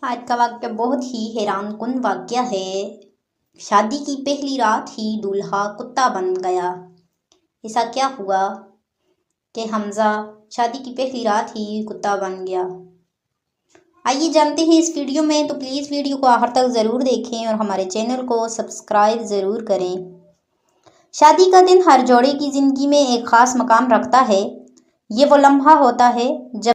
आज का वाक़या बहुत ही हैरान कुन वाक़या है। शादी की पहली रात ही दूल्हा कुत्ता बन गया। ऐसा क्या हुआ कि हमज़ा शादी की पहली रात ही कुत्ता बन गया? आइए जानते हैं इस वीडियो में। तो प्लीज़ वीडियो को आखिर तक ज़रूर देखें और हमारे चैनल को सब्सक्राइब ज़रूर करें। शादी का दिन हर जोड़े की ज़िंदगी में एक ख़ास मकाम रखता है। ये वो लम्हा होता है जब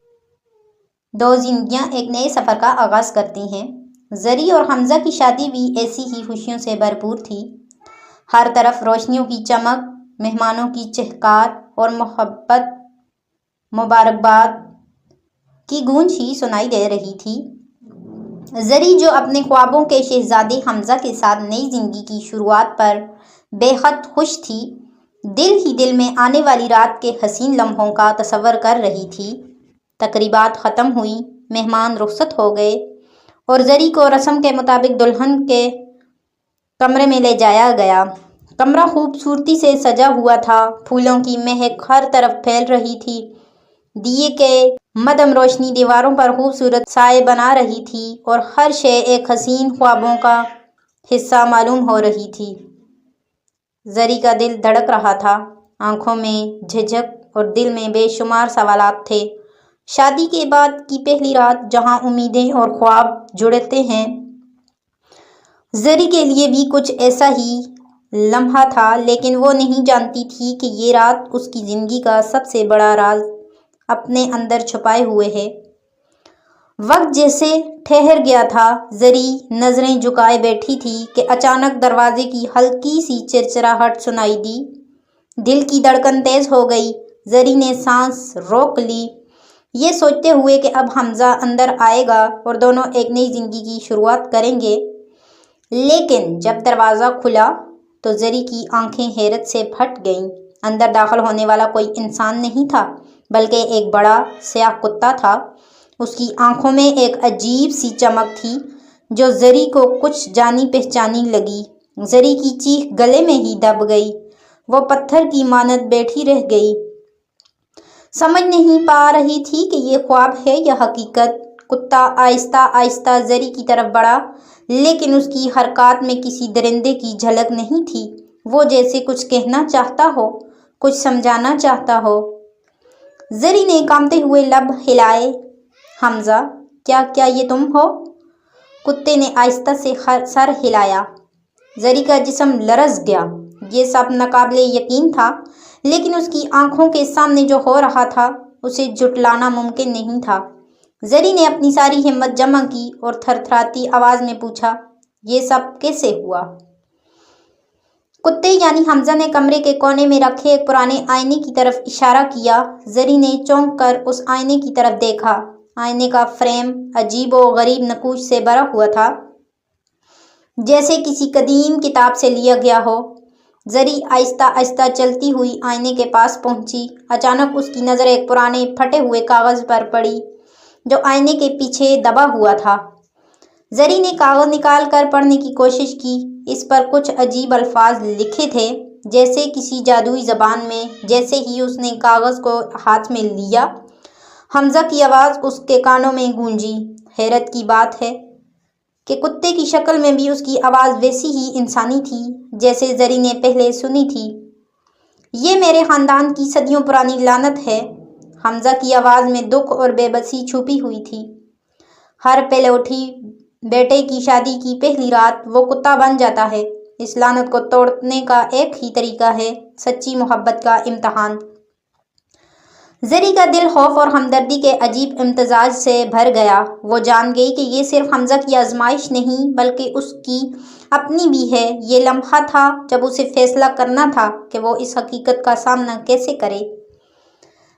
दो जिंदगियां एक नए सफ़र का आगाज़ करती हैं। ज़री और हमज़ा की शादी भी ऐसी ही खुशियों से भरपूर थी। हर तरफ रोशनियों की चमक, मेहमानों की चहकार और मोहब्बत मुबारकबाद की गूंज ही सुनाई दे रही थी। ज़री जो अपने ख्वाबों के शहजादे हमज़ा के साथ नई ज़िंदगी की शुरुआत पर बेहद खुश थी, दिल ही दिल में आने वाली रात के हसीन लम्हों का तसव्वुर कर रही थी। तकरीबात ख़त्म हुई, मेहमान रुखसत हो गए और ज़री को रस्म के मुताबिक दुल्हन के कमरे में ले जाया गया। कमरा खूबसूरती से सजा हुआ था, फूलों की महक हर तरफ फैल रही थी। दिए के मदम रोशनी दीवारों पर खूबसूरत साए बना रही थी और हर शय एक हसीन ख्वाबों का हिस्सा मालूम हो रही थी। ज़री का दिल धड़क रहा था, आंखों में झिझक और दिल में बेशुमार सवालात थे। शादी के बाद की पहली रात जहां उम्मीदें और ख्वाब जुड़ते हैं, ज़री के लिए भी कुछ ऐसा ही लम्हा था, लेकिन वो नहीं जानती थी कि ये रात उसकी ज़िंदगी का सबसे बड़ा राज अपने अंदर छुपाए हुए है। वक्त जैसे ठहर गया था। ज़री नज़रें झुकाए बैठी थी कि अचानक दरवाजे की हल्की सी चिरचिराहट सुनाई दी। दिल की धड़कन तेज हो गई। ज़री ने सांस रोक ली, ये सोचते हुए कि अब हमज़ा अंदर आएगा और दोनों एक नई ज़िंदगी की शुरुआत करेंगे। लेकिन जब दरवाज़ा खुला तो ज़री की आंखें हैरत से फट गईं। अंदर दाखिल होने वाला कोई इंसान नहीं था, बल्कि एक बड़ा स्याह कुत्ता था। उसकी आंखों में एक अजीब सी चमक थी जो ज़री को कुछ जानी पहचानी लगी। ज़री की चीख गले में ही दब गई। वो पत्थर की मानद बैठी रह गई, समझ नहीं पा रही थी कि ये ख्वाब है या हकीकत। कुत्ता आहिस्ता आहिस्ता ज़री की तरफ बढ़ा, लेकिन उसकी हरकत में किसी दरिंदे की झलक नहीं थी। वो जैसे कुछ कहना चाहता हो, कुछ समझाना चाहता हो। ज़री ने कांपते हुए लब हिलाए। हमज़ा, क्या ये तुम हो? कुत्ते ने आहिस्ता से सर हिलाया। ज़री का जिस्म लरज़ गया। ये सब नाकाबिले यकीन था, लेकिन उसकी आंखों के सामने जो हो रहा था उसे जुटलाना मुमकिन नहीं था। ज़री ने अपनी सारी हिम्मत जमा की और थरथराती आवाज़ में पूछा, ये सब कैसे हुआ? कुत्ते यानी हमज़ा ने कमरे के कोने में रखे एक पुराने आईने की तरफ इशारा किया। ज़री ने चौंक कर उस आईने की तरफ देखा। आईने का फ्रेम अजीब और गरीब नकूश से भरा हुआ था, जैसे किसी कदीम किताब से लिया गया हो। ज़री आहिस्ता आहिस्ता चलती हुई आईने के पास पहुंची। अचानक उसकी नज़र एक पुराने फटे हुए कागज़ पर पड़ी जो आईने के पीछे दबा हुआ था। ज़री ने कागज़ निकाल कर पढ़ने की कोशिश की। इस पर कुछ अजीब अल्फाज लिखे थे, जैसे किसी जादुई ज़बान में। जैसे ही उसने कागज़ को हाथ में लिया, हमज़ा की आवाज़ उसके कानों में गूंजी। हैरत की बात है कि कुत्ते की शक्ल में भी उसकी आवाज़ वैसी ही इंसानी थी जैसे ज़री ने पहले सुनी थी। ये मेरे ख़ानदान की सदियों पुरानी लानत है। हमज़ा की आवाज़ में दुख और बेबसी छुपी हुई थी। हर पलौठी बेटे की शादी की पहली रात वो कुत्ता बन जाता है। इस लानत को तोड़ने का एक ही तरीका है, सच्ची मोहब्बत का इम्तहान। ज़री का दिल खौफ और हमदर्दी के अजीब इम्तिजाज से भर गया। वो जान गई कि ये सिर्फ हमज़ा की आजमाइश नहीं, बल्कि उसकी अपनी भी है। ये लम्हा था जब उसे फैसला करना था कि वो इस हकीकत का सामना कैसे करे।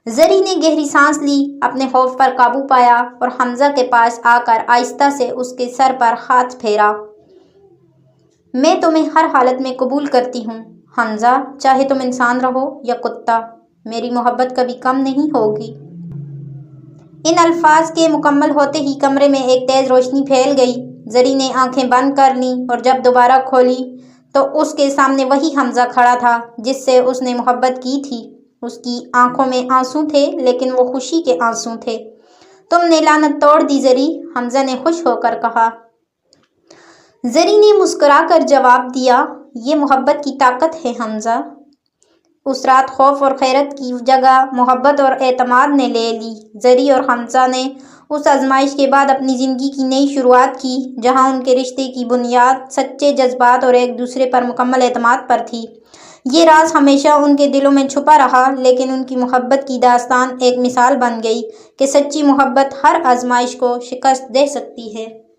ज़री ने गहरी सांस ली, अपने खौफ पर काबू पाया और हमज़ा के पास आकर आहिस्ता से उसके सर पर हाथ फेरा। मैं तुम्हें हर हालत में कबूल करती हूँ हमज़ा, चाहे तुम इंसान रहो या कुत्ता, मेरी मोहब्बत कभी कम नहीं होगी। इन अल्फाज के मुकम्मल होते ही कमरे में एक तेज रोशनी फैल गई। ज़री ने आंखें बंद कर लीं और जब दोबारा खोली तो उसके सामने वही हमज़ा खड़ा था जिससे उसने मोहब्बत की थी। उसकी आंखों में आंसू थे, लेकिन वो खुशी के आंसू थे। تم نے لعنت توڑ دی زری، حمزہ نے خوش ہو کر کہا۔ زری نے مسکرا کر جواب دیا، یہ محبت کی طاقت ہے حمزہ۔ اس رات خوف اور حیرت کی جگہ محبت اور اعتماد نے لے لی۔ زری اور حمزہ نے اس آزمائش کے بعد اپنی زندگی کی نئی شروعات کی، جہاں ان کے رشتے کی بنیاد سچے جذبات اور ایک دوسرے پر مکمل اعتماد پر تھی۔ یہ راز ہمیشہ ان کے دلوں میں چھپا رہا، لیکن ان کی محبت کی داستان ایک مثال بن گئی کہ سچی محبت ہر آزمائش کو شکست دے سکتی ہے۔